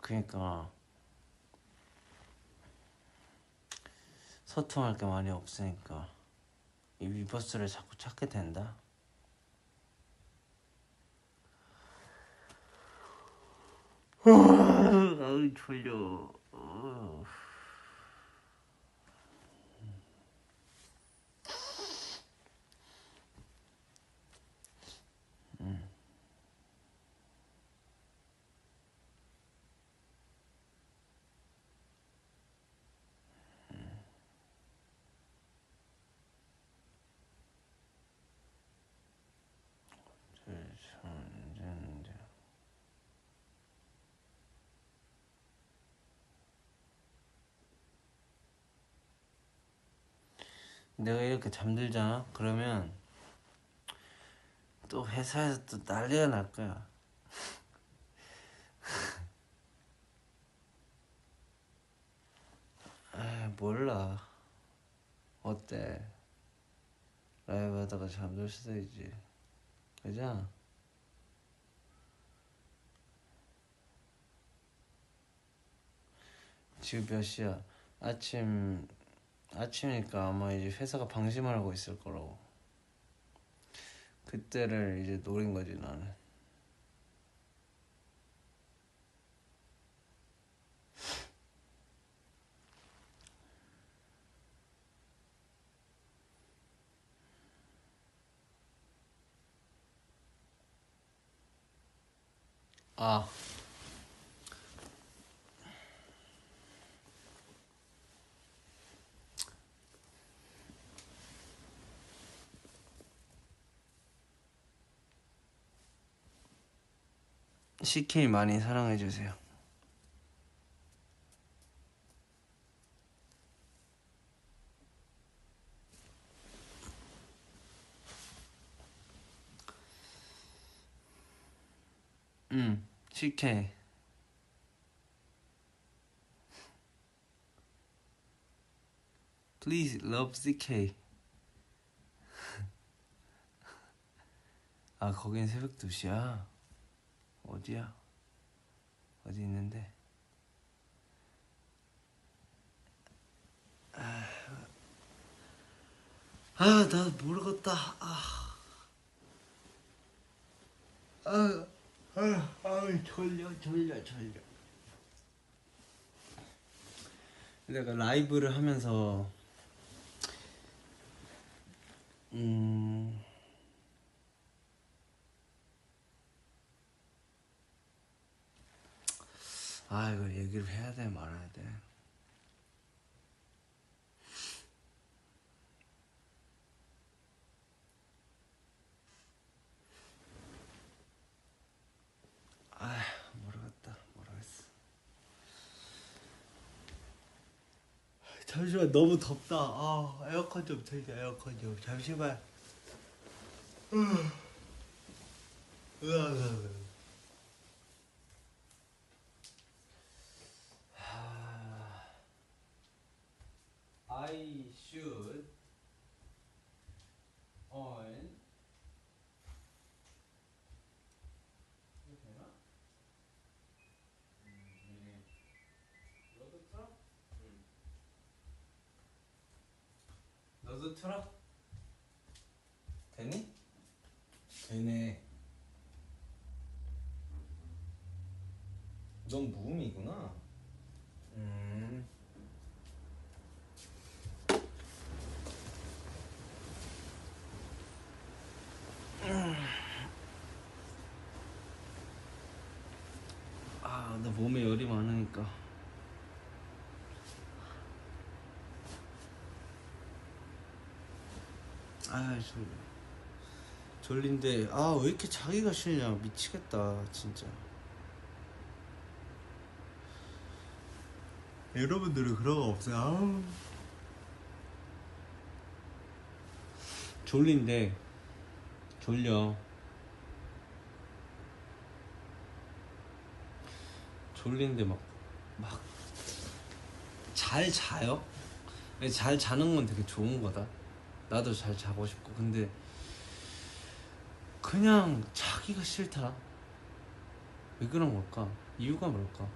그니까 소통할 게 많이 없으니까 이 위버스를 자꾸 찾게 된다. 아우 졸려. 내가 이렇게 잠들잖아? 그러면 또 회사에서 또 난리가 날 거야. 아 몰라. 어때? 라이브 하다가 잠들 수도 있지. 그죠? 지금 몇 시야? 아침이니까 아마 이제 회사가 방심을 하고 있을 거라고. 그때를 이제 노린 거지 나는. 아 CK 많이 사랑해주세요. CK Please love CK. 아 거긴 새벽 2시야? 어디야? 어디 있는데? 나 모르겠다. 졸려. 내가 라이브를 하면서 이걸 얘기를 해야 돼 말아야 돼. 모르겠어. 잠시만 너무 덥다. 에어컨 좀 틀자. 에어컨 좀 잠시만. I should on. 이거 되나? 되네. 너도 틀어? 너도 틀어? 되니? 되네. 넌 무음이구나. 나 몸에 열이 많으니까. 졸린데 왜 이렇게 자기가 싫냐. 미치겠다 진짜. 여러분들은 그런 거 없어요? 졸린데 졸려. 졸린데 막 잘 자요? 잘 자는 건 되게 좋은 거다. 나도 잘 자고 싶고. 근데 그냥 자기가 싫다. 왜 그런 걸까? 이유가 뭘까?